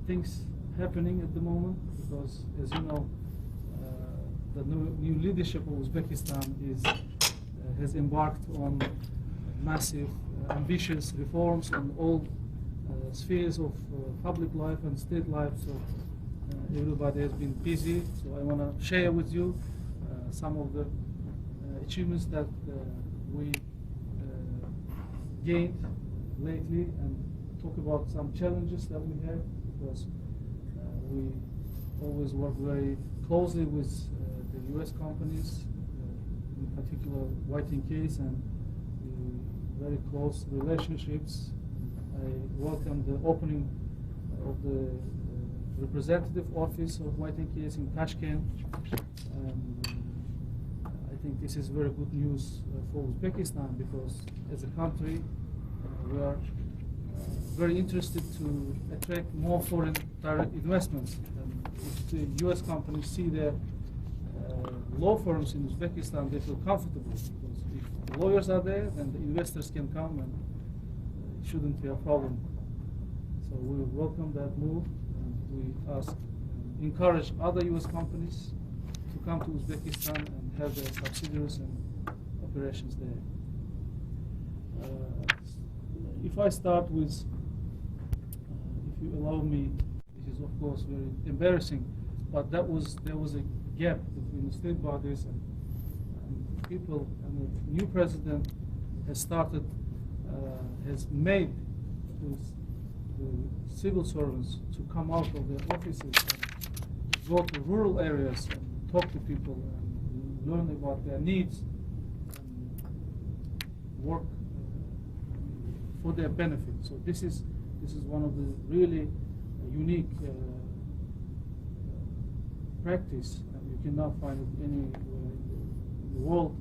things happening at the moment, because, as you know, the new leadership of Uzbekistan has embarked on massive, ambitious reforms on all spheres of public life and state life. So everybody has been busy. So I want to share with you some of the achievements that we gained lately, and talk about some challenges that we have, because we always work very closely with the US companies, in particular Whiting case, and very close relationships. I welcome the opening of the representative office of Whiting case in Tashkent. I think this is very good news for Uzbekistan, because as a country we are very interested to attract more foreign direct investments. And if the US companies see their law firms in Uzbekistan, they feel comfortable, because if the lawyers are there, then the investors can come, and it shouldn't be a problem. So we welcome that move, and we encourage other US companies to come to Uzbekistan and have their subsidiaries and operations there. If I start with, if you allow me, this is of course very embarrassing, but there was a gap between the state bodies and people, and the new president has made the civil servants to come out of their offices and go to rural areas and talk to people and learn about their needs and work for their benefit. So this is one of the really unique practice, and you cannot find it anywhere in the world,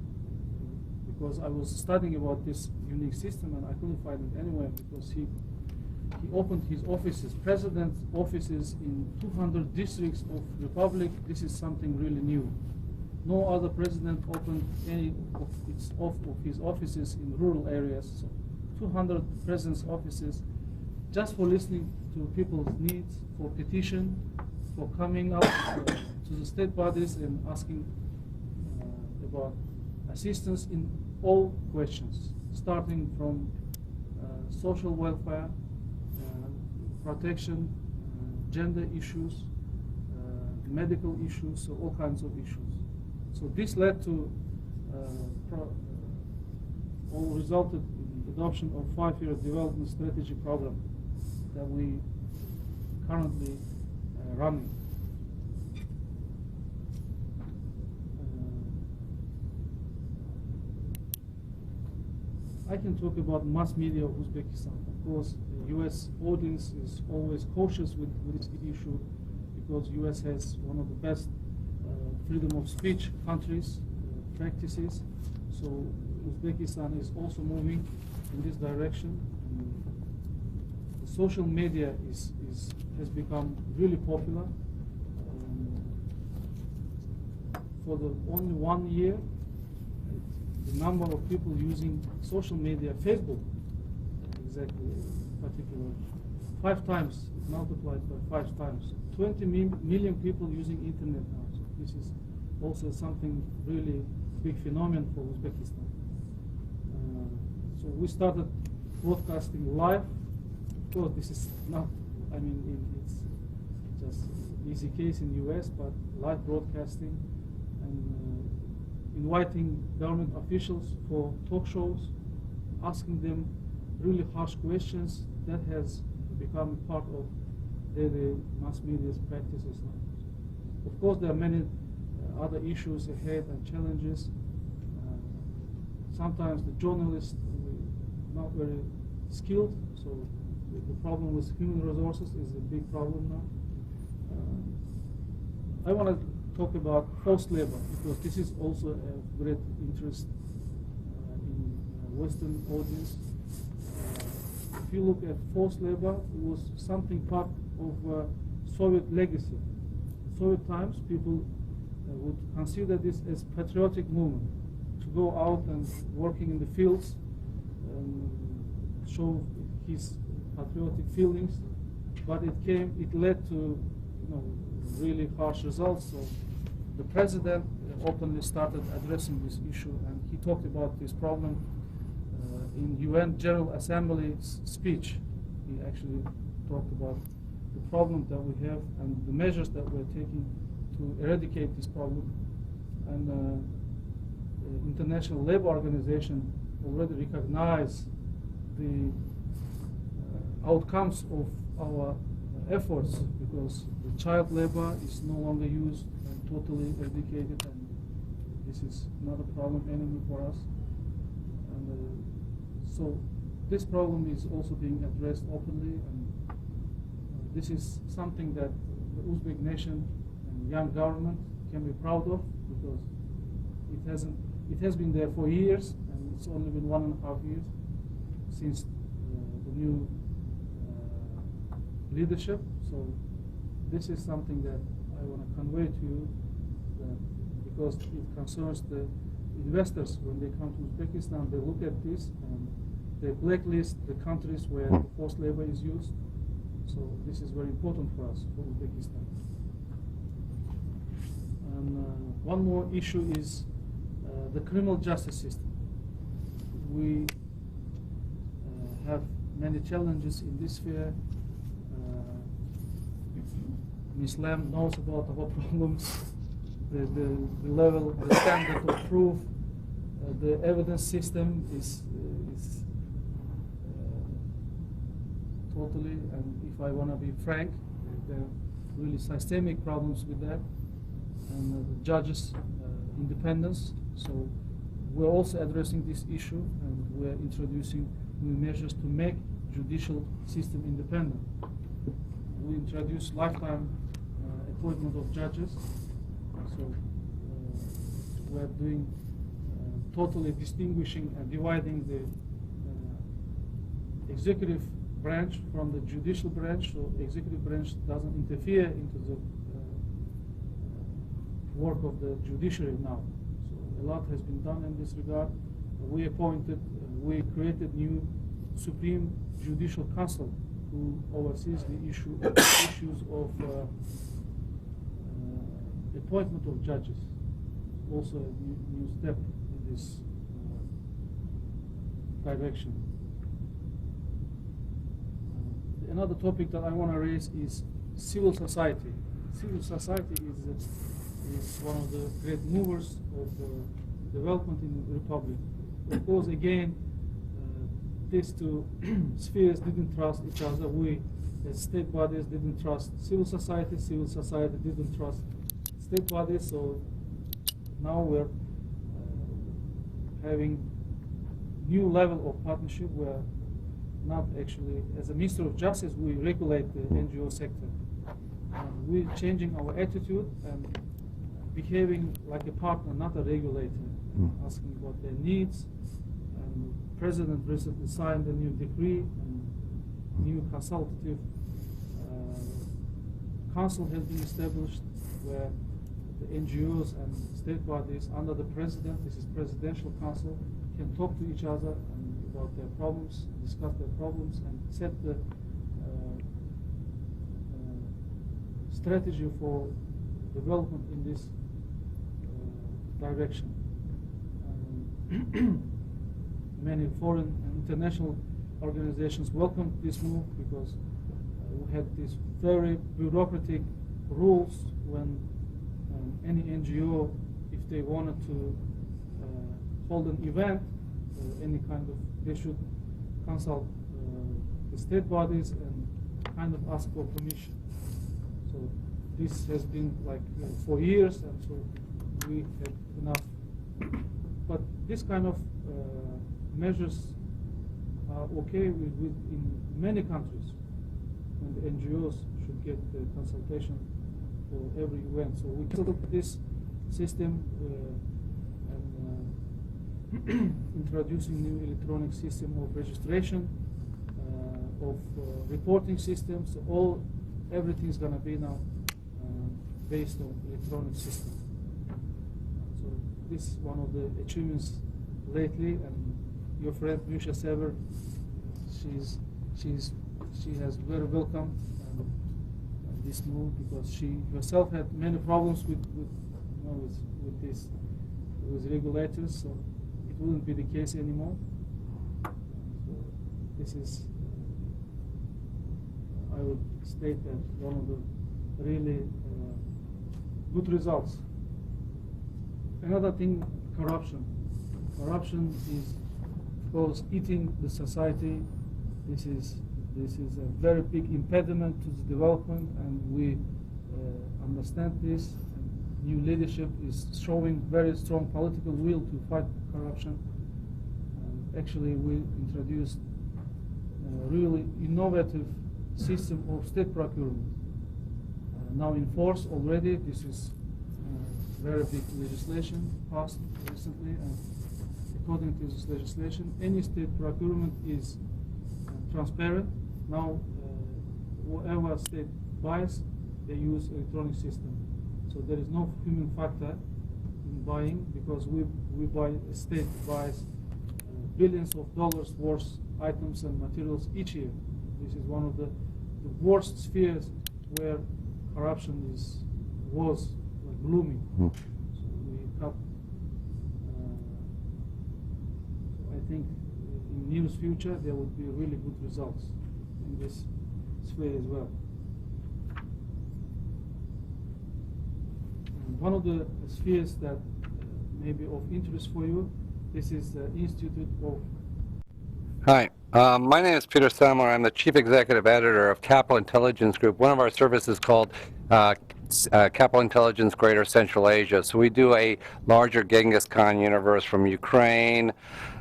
because I was studying about this unique system and I couldn't find it anywhere, because he opened his offices, president's offices, in 200 districts of Republic. This is something really new. No other president opened any of his offices in rural areas. So 200 president's offices, just for listening to people's needs, for petition, for coming up to the state bodies and asking about assistance in all questions, starting from social welfare, protection, gender issues, medical issues, so all kinds of issues. So this led to, all resulted in the adoption of 5-year development strategy program that we currently running. I can talk about mass media of Uzbekistan. Of course, the US audience is always cautious with this issue, because US has one of the best freedom of speech countries, practices. So Uzbekistan is also moving in this direction. The social media has become really popular. For the only 1 year, the number of people using social media, Facebook, exactly, particular, 5 times, multiplied by 5 times. 20 million people using internet now. So this is also something really big phenomenon for Uzbekistan. So we started broadcasting live. Of course, this is not, I mean, it's just an easy case in the US, but live broadcasting and inviting government officials for talk shows, asking them really harsh questions. That has become part of daily mass media's practices now. Of course, there are many other issues ahead and challenges. Sometimes the journalists are not very skilled, so the problem with human resources is a big problem now. I want to talk about forced labor, because this is also a great interest in Western audience. If you look at forced labor, it was something part of Soviet legacy. Soviet times, people would consider this as patriotic movement, to go out and working in the fields, show his patriotic feelings. but it led to really harsh results. So the president openly started addressing this issue, and he talked about this problem in UN General Assembly speech. He actually talked about the problem that we have and the measures that we're taking to eradicate this problem. And the International Labour Organization already recognized the outcomes of our efforts, because the child labor is no longer used and totally eradicated, and this is not a problem anymore for us. And so this problem is also being addressed openly, and this is something that the Uzbek nation and young government can be proud of, because it has been there for years, and it's only been 1.5 years since the new leadership. So this is something that I want to convey to you, that because it concerns the investors. When they come to Uzbekistan, they look at this and they blacklist the countries where forced labor is used. So this is very important for us, for Uzbekistan. And one more issue is the criminal justice system. We have many challenges in this sphere. Ms. Lam knows about our problems, the level, the standard of proof, the evidence system is totally, and if I want to be frank, there are really systemic problems with that, and the judges' independence. So we're also addressing this issue, and we're introducing new measures to make judicial system independent. We introduced lifetime appointment of judges. So we're doing totally distinguishing and dividing the executive branch from the judicial branch, so the executive branch doesn't interfere into the work of the judiciary now. So a lot has been done in this regard. We created new Supreme Judicial Council who oversees the issues of appointment of judges. Also a new step in this direction. Another topic that I want to raise is civil society. Civil society is one of the great movers of development in the Republic. Of course, again, these two spheres didn't trust each other. We, as state bodies, didn't trust civil society didn't trust state bodies, so now we're having new level of partnership where not actually, as a Minister of Justice, we regulate the NGO sector. And we're changing our attitude and behaving like a partner, not a regulator, asking about their needs. And the President recently signed a new decree and new consultative council has been established where the NGOs and state bodies under the President, this is Presidential Council, can talk to each other and about their problems, discuss their problems, and set the strategy for development in this direction. Many foreign and international organizations welcomed this move because we had these very bureaucratic rules when any NGO, if they wanted to hold an event, any kind of, they should consult the state bodies and kind of ask for permission. So this has been like for years, and so we had enough. But this kind of measures are okay in many countries, and the NGOs should get the consultation for every event. So we set up this system and introducing new electronic system of registration, of reporting systems. So everything is going to be now based on electronic system. So this is one of the achievements lately, and your friend Musha Sever, she has very welcome, and this move because she herself had many problems with this with regulators, so it wouldn't be the case anymore. So this is, I would state that one of the really good results. Another thing, corruption. Corruption is, of course, eating the society. This is a very big impediment to the development, and we understand this. And new leadership is showing very strong political will to fight corruption. And actually, we introduced a really innovative system of state procurement. Now in force already. This is very big legislation passed recently, and according to this legislation, any state procurement is transparent. Now, whatever state buys, they use electronic system. So there is no human factor in buying, because we buy, a state buys billions of dollars worth items and materials each year. This is one of the worst spheres where corruption was blooming. So we cut. So I think in near future there would be really good results in this sphere as well. And one of the spheres that may be of interest for you, this is the Institute of. Hi, my name is Peter Samler. I'm the Chief Executive Editor of Capital Intelligence Group. One of our services is called Capital Intelligence Greater Central Asia. So we do a larger Genghis Khan universe from Ukraine,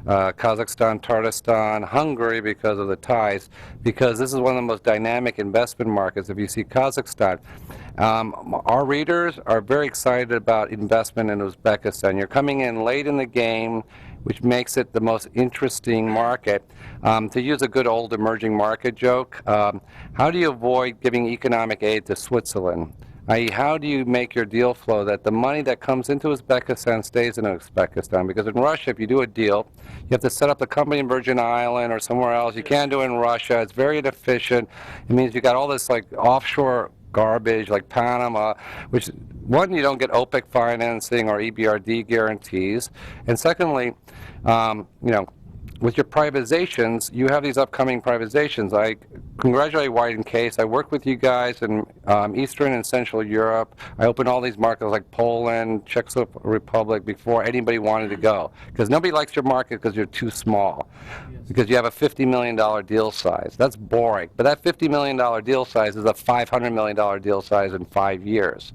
Kazakhstan, Tatarstan, Hungary because of the ties, because this is one of the most dynamic investment markets. If you see Kazakhstan, our readers are very excited about investment in Uzbekistan. You're coming in late in the game, which makes it the most interesting market. To use a good old emerging market joke, how do you avoid giving economic aid to Switzerland? I.e., how do you make your deal flow that the money that comes into Uzbekistan stays in Uzbekistan? Because in Russia, if you do a deal, you have to set up the company in Virgin Island or somewhere else. You can't do it in Russia. It's very inefficient. It means you got all this like offshore garbage like Panama, which, one, you don't get OPEC financing or EBRD guarantees, and secondly, with your privatizations, you have these upcoming privatizations. I congratulate White and Case. I worked with you guys in Eastern and Central Europe. I opened all these markets like Poland, Czech Republic before anybody wanted to go. Because nobody likes your market because you're too small. Yes. Because you have a $50 million deal size. That's boring. But that $50 million deal size is a $500 million deal size in 5 years.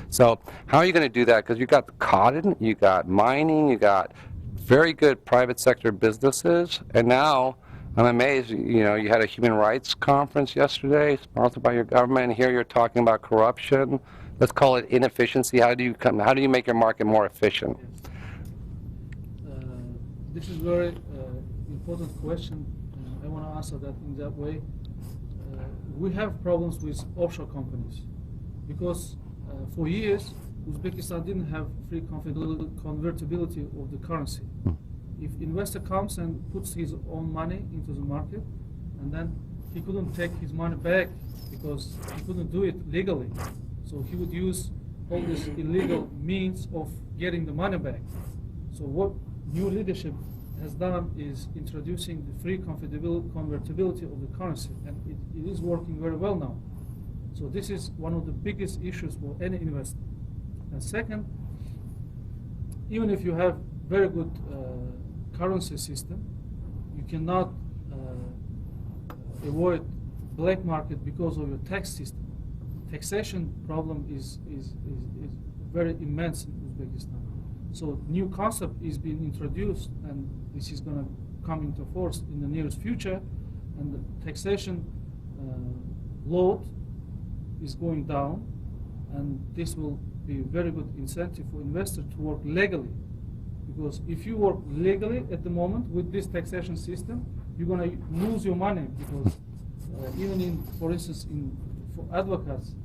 So how are you going to do that? Because you got cotton, you got mining, you got very good private sector businesses, and now I'm amazed. You had a human rights conference yesterday, sponsored by your government. And here you're talking about corruption. Let's call it inefficiency. How do you make your market more efficient? Yes. This is very important question. I want to answer that in that way. We have problems with offshore companies because for years Uzbekistan didn't have free convertibility of the currency. If investor comes and puts his own money into the market, and then he couldn't take his money back because he couldn't do it legally, so he would use all these illegal means of getting the money back. So what new leadership has done is introducing the free convertibility of the currency, and it is working very well now. So this is one of the biggest issues for any investor. And second, even if you have very good currency system, you cannot avoid black market because of your tax system. Taxation problem is very immense in Uzbekistan. So new concept is being introduced, and this is going to come into force in the nearest future, and the taxation load is going down, and this will be a very good incentive for investors to work legally. Because if you work legally at the moment with this taxation system, you're going to lose your money, because even for instance, for advocates,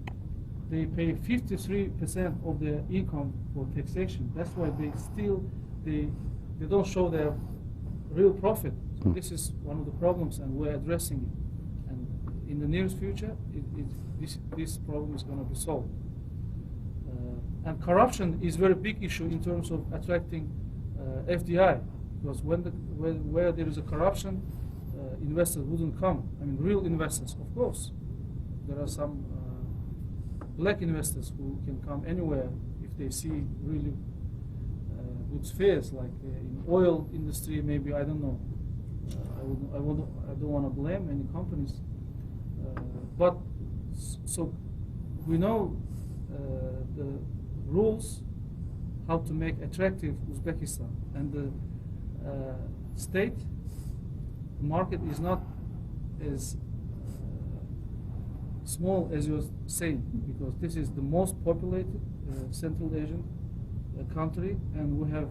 they pay 53% of their income for taxation. That's why they don't show their real profit. So this is one of the problems, and we're addressing it. And in the nearest future, this problem is going to be solved. And corruption is a very big issue in terms of attracting FDI, because where there is a corruption, investors wouldn't come. I mean, real investors, of course. There are some black investors who can come anywhere if they see really good spheres, like in oil industry, maybe, I don't know. I don't want to blame any companies, but so we know the rules how to make attractive Uzbekistan, and the state market is not as small as you're saying, because this is the most populated Central Asian country, and we have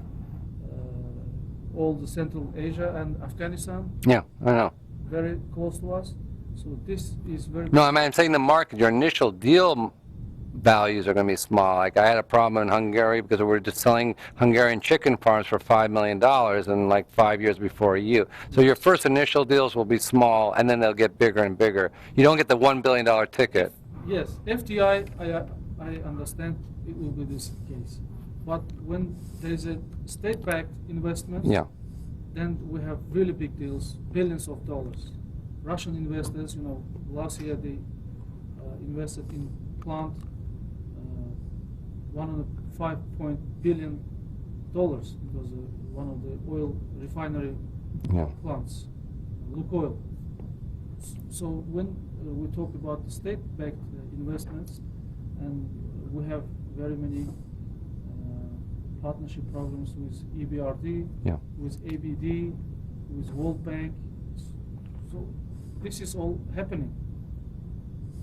all the Central Asia and Afghanistan. Yeah, I know. Very close to us. So this is very. No, I'm saying the market, your initial deal values are going to be small. Like I had a problem in Hungary because we were just selling Hungarian chicken farms for $5 million in like 5 years before you. So your first initial deals will be small, and then they'll get bigger and bigger. You don't get the $1 billion ticket. Yes, FDI, I understand it will be this case. But when there is a state-backed investment, yeah, then we have really big deals, billions of dollars. Russian investors, last year they invested in plant $105 billion. It was one of the oil refinery plants, Lukoil. So when we talk about the state-backed investments, and we have very many partnership programs with EBRD, with ABD, with World Bank. So this is all happening.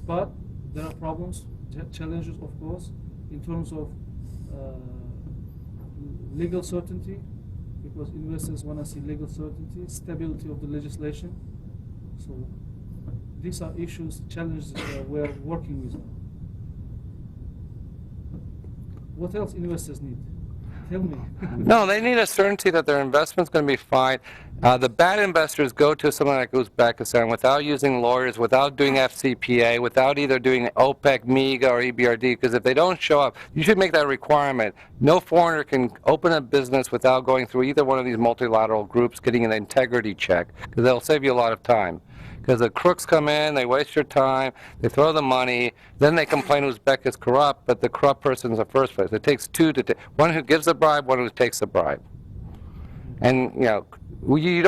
But there are problems, challenges, of course, in terms of legal certainty, because investors want to see legal certainty, stability of the legislation. So these are issues, challenges we're working with. What else investors need? Tell me. No, they need a certainty that their investment's going to be fine. The bad investors go to something like Uzbekistan without using lawyers, without doing FCPA, without either doing OPEC, MEGA, or EBRD, because if they don't show up, you should make that a requirement. No foreigner can open a business without going through either one of these multilateral groups, getting an integrity check, because they'll save you a lot of time. Because the crooks come in, they waste your time, they throw the money, then they complain Uzbek is corrupt, but the corrupt person's the first place. It takes two to one who gives the bribe, one who takes the bribe. And we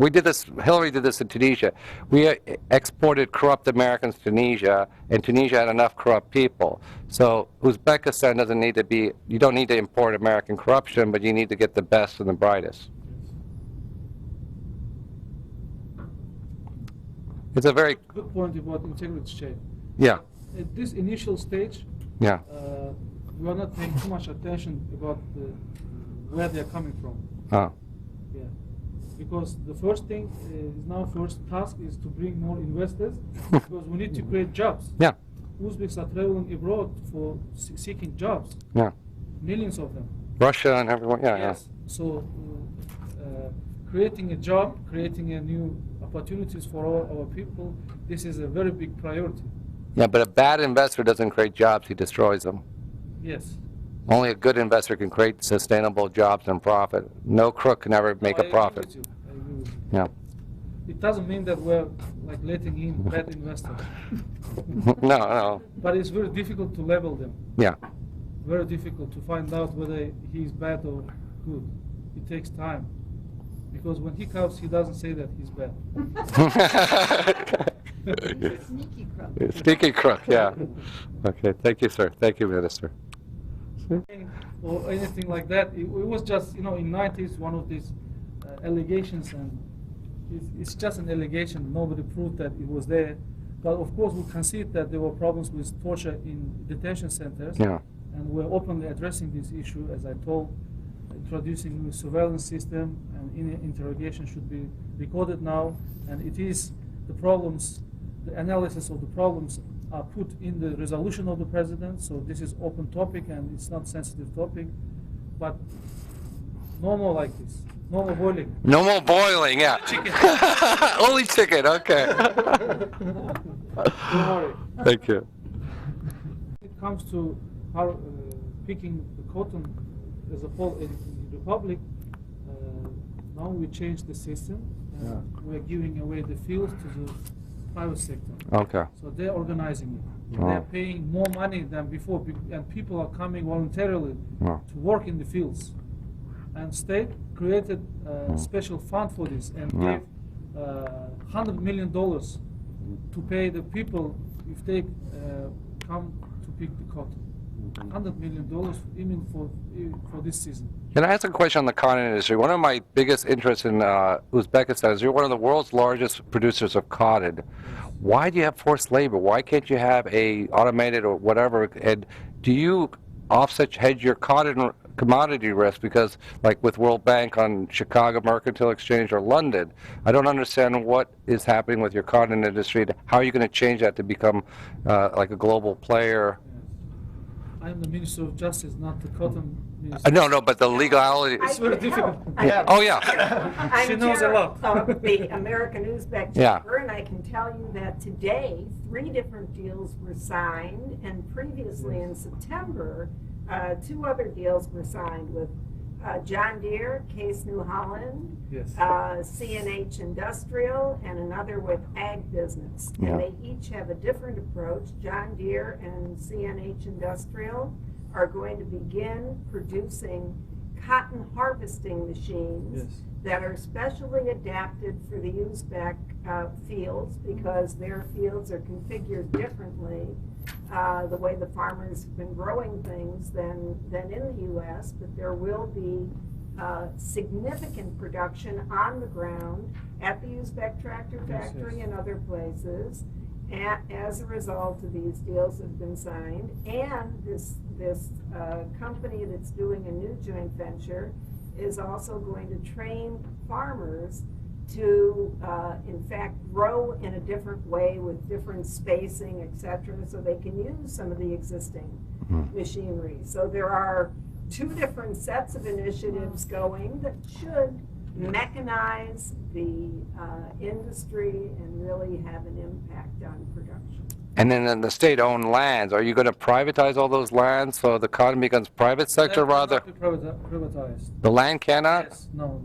did this, Hillary did this in Tunisia. We exported corrupt Americans to Tunisia, and Tunisia had enough corrupt people. So Uzbekistan doesn't need to be, you don't need to import American corruption, but you need to get the best and the brightest. It's a very good point about integrity check. Yeah. At this initial stage, we are not paying too much attention about where they are coming from. Yeah, because the first thing is now first task is to bring more investors, because we need to create jobs. Yeah. Uzbeks are traveling abroad for seeking jobs. Yeah. Millions of them. Russia and everyone. Yeah. Yes. Yeah. So creating a job, creating a new opportunities for all our people, this is a very big priority. Yeah, but a bad investor doesn't create jobs, he destroys them. Yes. Only a good investor can create sustainable jobs and profit. No crook can ever make a profit. I agree with you. Yeah. It doesn't mean that we're like letting in bad investors. No. But it's very difficult to label them. Yeah. Very difficult to find out whether he's bad or good. It takes time. Because when he comes, he doesn't say that he's bad. Sneaky crook. Sneaky crook, yeah. Okay, thank you, sir. Thank you, Minister. Or anything like that. It was just, in 90s, one of these allegations, and it's just an allegation. Nobody proved that it was there. But of course, we concede that there were problems with torture in detention centers. Yeah. And we're openly addressing this issue, as I told, introducing a surveillance system, and interrogation should be recorded now. And it is the problems, the analysis of the problems are put in the resolution of the president. So this is open topic, and it's not sensitive topic. But no more like this. No more boiling. No more boiling, yeah. Chicken. Only chicken, okay. Don't worry. Thank you. When it comes to how, picking the cotton as a whole in the Republic, now we changed the system. We're giving away the fields to the private sector. Okay. So they're organizing it. Oh. They're paying more money than before, and people are coming voluntarily Oh. to work in the fields. And state created a special fund for this and Yeah. gave $100 million to pay the people if they come to pick the cotton. $100 million even for this season. Can I ask a question on the cotton industry? One of my biggest interests in Uzbekistan is you're one of the world's largest producers of cotton. Why do you have forced labor? Why can't you have a automated or whatever? And do you hedge your cotton commodity risk? Because like with World Bank on Chicago Mercantile Exchange or London, I don't understand what is happening with your cotton industry. How are you going to change that to become like a global player? I'm the Minister of Justice, not the Cotton Minister. No, but the legality. It's very difficult. Oh, yeah. She I'm knows a chair lot. of the American Uzbek Yeah. Chamber, and I can tell you that today 3 different deals were signed, and previously in September, 2 other deals were signed with John Deere, Case New Holland, Yes. CNH Industrial, and another with Ag Business. Yeah. And they each have a different approach. John Deere and CNH Industrial are going to begin producing cotton harvesting machines Yes. that are specially adapted for the Uzbek fields, because their fields are configured differently, the way the farmers have been growing things than in the U.S., but there will be significant production on the ground at the Uzbek tractor factory yes. and other places as a result of these deals that have been signed. And this company that's doing a new joint venture is also going to train farmers to, in fact, grow in a different way with different spacing, etc., so they can use some of the existing machinery. So there are 2 different sets of initiatives going that should mechanize the industry and really have an impact on production. And then in the state-owned lands, are you going to privatize all those lands so the cotton becomes private sector Land rather? cannot be privatized. The land cannot? Yes. No.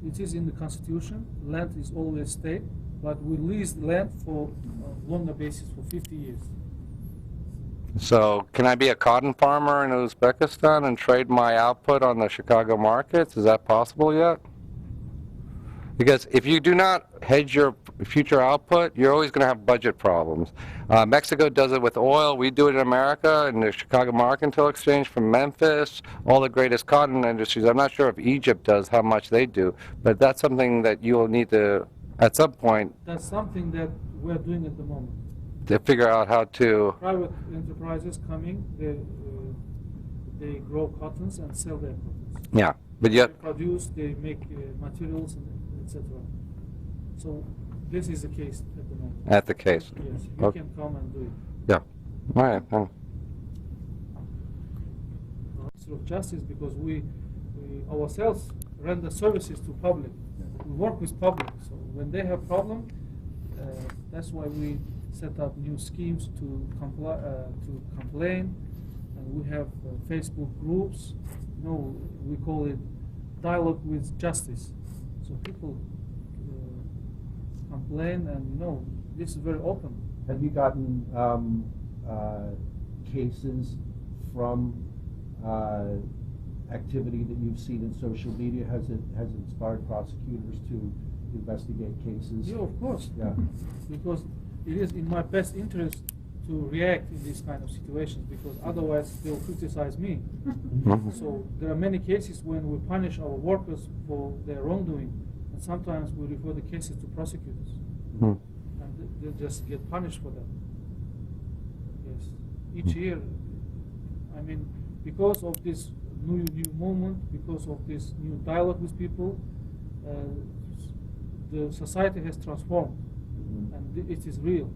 It is in the Constitution. Land is always state, but we lease land for longer basis for 50 years. So can I be a cotton farmer in Uzbekistan and trade my output on the Chicago markets? Is that possible yet? Because if you do not hedge your future output, you're always going to have budget problems. Mexico does it with oil. We do it in America, in the Chicago Mercantile Exchange from Memphis, all the greatest cotton industries. I'm not sure if Egypt does how much they do, but that's something that you'll need to, at some point, That's something that we're doing at the moment. to figure out how to. Private enterprises coming, they grow cottons and sell their cottons. Yeah, but yet. They produce, they make materials, etc. So this is the case at the moment. At the case. Yes, you Okay. can come and do it. Yeah. All right. Minister of Justice, because we ourselves render services to public. We work with public, so when they have problem, that's why we set up new schemes to complain, and we have Facebook groups. We call it Dialogue with Justice. So people complain, and this is very open. Have you gotten cases from activity that you've seen in social media? Has it inspired prosecutors to investigate cases? Yeah, of course. Yeah. Because it is in my best interest to react in these kind of situations, because otherwise they'll criticize me. So there are many cases when we punish our workers for their wrongdoing, and sometimes we refer the cases to prosecutors, and they just get punished for that. Yes, each year. I mean, because of this new movement, because of this new dialogue with people, the society has transformed, and it is real.